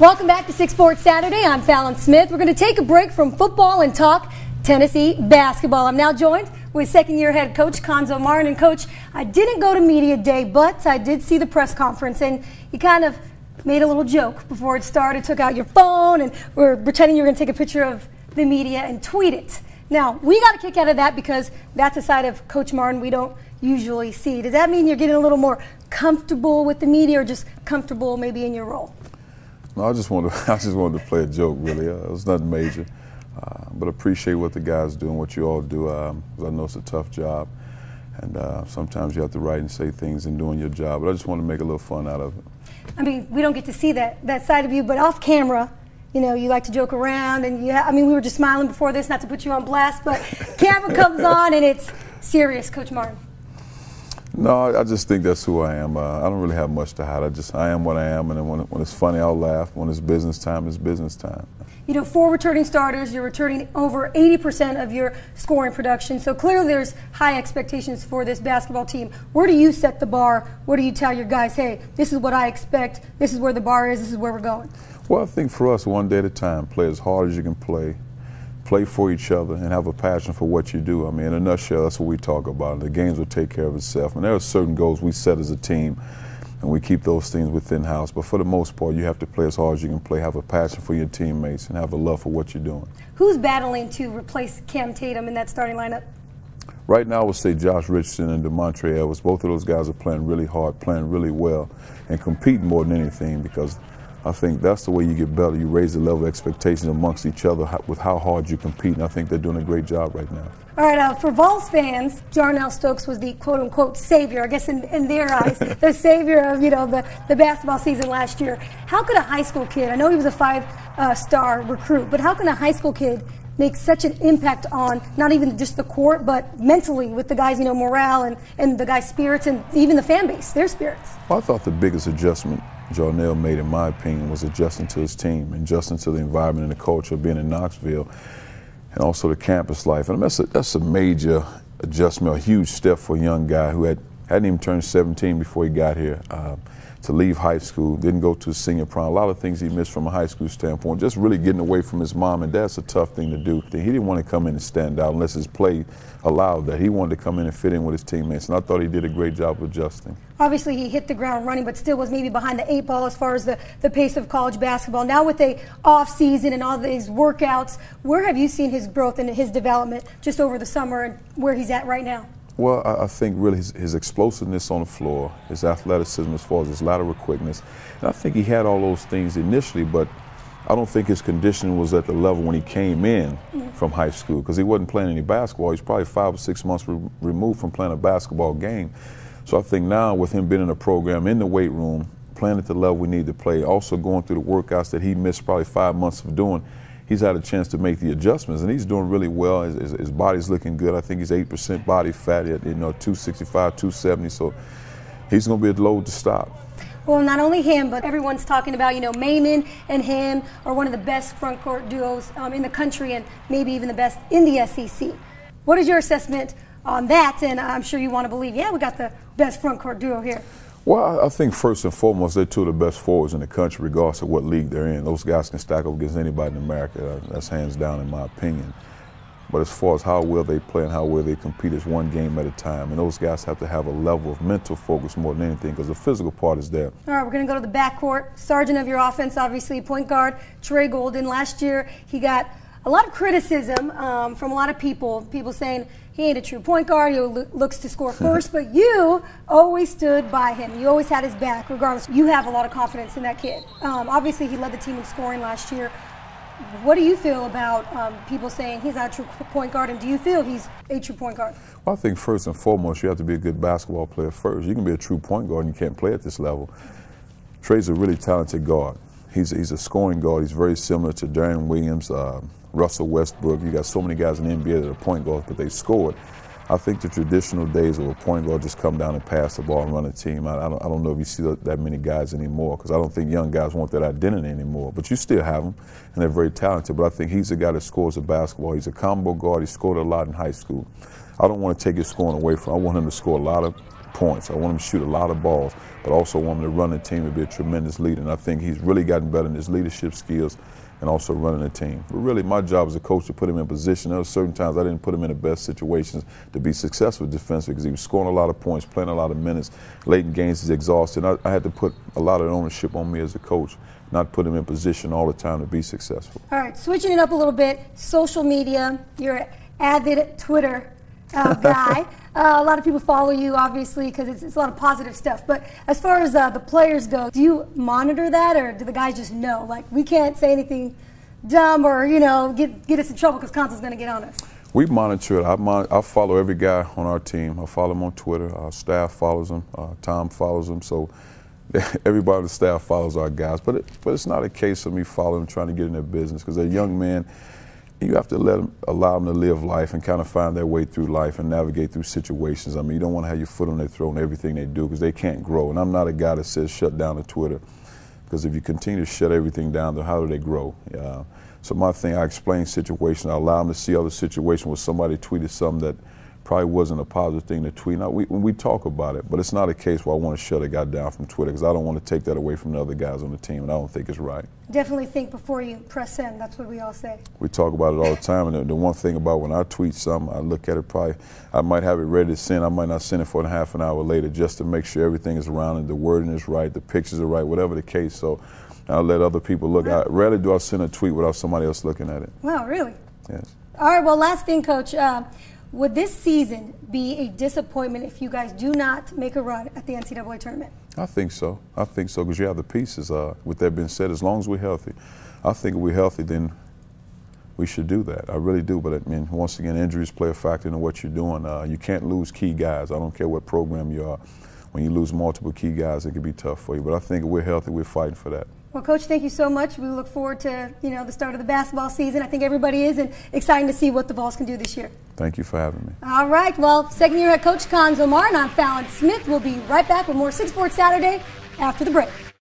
Welcome back to 6 Sports Saturday. I'm Fallon Smith. We're going to take a break from football and talk Tennessee basketball. I'm now joined with second-year head coach Cuonzo Martin. And Coach, I didn't go to media day, but I did see the press conference, and you kind of made a little joke before it started, took out your phone, and were pretending you were going to take a picture of the media and tweet it. Now, we got a kick out of that because that's a side of Coach Martin we don't usually see. Does that mean you're getting a little more comfortable with the media, or just comfortable maybe in your role? No, I just wanted to play a joke, really. It was nothing major, but appreciate what the guys do and what you all do. 'Cause I know it's a tough job, and sometimes you have to write and say things in doing your job. But I just want to make a little fun out of it. I mean, we don't get to see that side of you, but off camera, you know, you like to joke around, and I mean, we were just smiling before this, not to put you on blast, but camera comes on and it's serious, Coach Martin. No, I just think that's who I am. I don't really have much to hide. I am what I am, and then when it's funny, I'll laugh. When it's business time, it's business time. You know, 4 returning starters, you're returning over 80% of your scoring production, so clearly there's high expectations for this basketball team. Where do you set the bar? What do you tell your guys, hey, this is what I expect, this is where the bar is, this is where we're going? Well, I think for us, one day at a time, play as hard as you can play for each other, and have a passion for what you do. I mean, in a nutshell, that's what we talk about. The games will take care of itself. And there are certain goals we set as a team, and we keep those things within house. But for the most part, you have to play as hard as you can play, have a passion for your teammates, and have a love for what you're doing. Who's battling to replace Cam Tatum in that starting lineup? Right now, I would say Josh Richardson and DeMontre Edwards. Both of those guys are playing really hard, playing really well, and competing more than anything, because I think that's the way you get better. You raise the level of expectations amongst each other with how hard you compete, and I think they're doing a great job right now. All right, for Vols fans, Jarnell Stokes was the quote-unquote savior, I guess in their eyes, the savior of, you know, the basketball season last year. How could a high school kid, I know he was a 5-star recruit, but how can a high school kid make such an impact on not even just the court, but mentally with the guys, you know, morale and the guys' spirits, and even the fan base, their spirits? Well, I thought the biggest adjustment Jarnell made, in my opinion, was adjusting to his team, adjusting to the environment and the culture of being in Knoxville, and also the campus life. And that's a major adjustment, a huge step for a young guy who hadn't even turned 17 before he got here. To leave high school, didn't go to senior prom, a lot of things he missed from a high school standpoint, just really getting away from his mom and dad's a tough thing to do. He didn't want to come in and stand out unless his play allowed that. He wanted to come in and fit in with his teammates, and I thought he did a great job of adjusting. Obviously, he hit the ground running, but still was maybe behind the 8 ball as far as the pace of college basketball. Now with the off season and all these workouts, where have you seen his growth and his development just over the summer, and where he's at right now? Well, I think really his explosiveness on the floor, his athleticism as far as his lateral quickness, and I think he had all those things initially, but I don't think his conditioning was at the level when he came in from high school, because he wasn't playing any basketball. He's probably 5 or 6 months removed from playing a basketball game. So I think now with him being in a program, in the weight room, playing at the level we need to play, also going through the workouts that he missed probably 5 months of doing, he's had a chance to make the adjustments, and he's doing really well. His body's looking good. I think he's 8% body fat at 265, 270, so he's going to be a load to stop. Well, not only him, but everyone's talking about, you know, Maimon and him are one of the best front court duos in the country, and maybe even the best in the SEC. What is your assessment on that? And I'm sure you want to believe, yeah, we got the best front court duo here. Well, I think first and foremost, they're two of the best forwards in the country, regardless of what league they're in. Those guys can stack up against anybody in America. That's hands down, in my opinion. But as far as how well they play and how well they compete, it's one game at a time. And those guys have to have a level of mental focus more than anything, because the physical part is there. All right, we're going to go to the backcourt. Sergeant of your offense, obviously, point guard Trae Golden. Last year, he got a lot of criticism from a lot of people saying he ain't a true point guard, he looks to score first, but you always stood by him. You always had his back, regardless. You have a lot of confidence in that kid. Obviously, he led the team in scoring last year. What do you feel about people saying he's not a true point guard, and do you feel he's a true point guard? Well, I think first and foremost, you have to be a good basketball player first. You can be a true point guard and you can't play at this level. Trae's a really talented guard. He's a scoring guard. He's very similar to Darren Williams, Russell Westbrook. You got so many guys in the NBA that are point guards, but they scored. I think the traditional days of a point guard just come down and pass the ball and run a team. I don't know if you see that many guys anymore, because I don't think young guys want that identity anymore. But you still have them, and they're very talented. But I think he's a guy that scores a basketball. He's a combo guard. He scored a lot in high school. I don't want to take his scoring away from him. I want him to score a lot of points. I want him to shoot a lot of balls, but also want him to run the team and be a tremendous leader. And I think he's really gotten better in his leadership skills and also running the team. But really, my job as a coach to put him in position. There were certain times I didn't put him in the best situations to be successful defensively because he was scoring a lot of points, playing a lot of minutes. Late in games, he's exhausted. I had to put a lot of ownership on me as a coach, not put him in position all the time to be successful. All right, switching it up a little bit, social media, you're an avid Twitter guy. A lot of people follow you, obviously, because it's a lot of positive stuff. But as far as the players go, do you monitor that, or do the guys just know? Like, we can't say anything dumb or, you know, get us in trouble because Cuonzo's going to get on us. We monitor it. I follow every guy on our team. I follow him on Twitter. Our staff follows him. Tom follows him. So everybody on the staff follows our guys. But it's not a case of me following them, trying to get in their business, because they're young men. You have to allow them to live life and kind of find their way through life and navigate through situations. I mean, you don't want to have your foot on their throat in everything they do because they can't grow. And I'm not a guy that says shut down the Twitter, because if you continue to shut everything down, then how do they grow? So my thing, I explain situations. I allow them to see other situations where somebody tweeted something that probably wasn't a positive thing to tweet. Now, we talk about it, but it's not a case where I want to shut a guy down from Twitter, because I don't want to take that away from the other guys on the team, and I don't think it's right. Definitely think before you press send. That's what we all say. We talk about it all the time, and the one thing about when I tweet something, I look at it probably, I might have it ready to send. I might not send it for half an hour later just to make sure everything is around and the wording is right, the pictures are right, whatever the case. So I'll let other people look. Wow. Rarely do I send a tweet without somebody else looking at it. Wow, really? Yes. All right, well, last thing, Coach. Would this season be a disappointment if you guys do not make a run at the NCAA tournament? I think so. I think so, because you have the pieces. With that being said, as long as we're healthy, I think if we're healthy, then we should do that. I really do. But I mean, once again, injuries play a factor in what you're doing. You can't lose key guys. I don't care what program you are. When you lose multiple key guys, it can be tough for you. But I think if we're healthy, we're fighting for that. Well, Coach, thank you so much. We look forward to, you know, the start of the basketball season. I think everybody is, and exciting to see what the Vols can do this year. Thank you for having me. All right. Well, second-year head coach Cuonzo Martin. I'm Fallon Smith. We'll be right back with more 6 Sports Saturday after the break.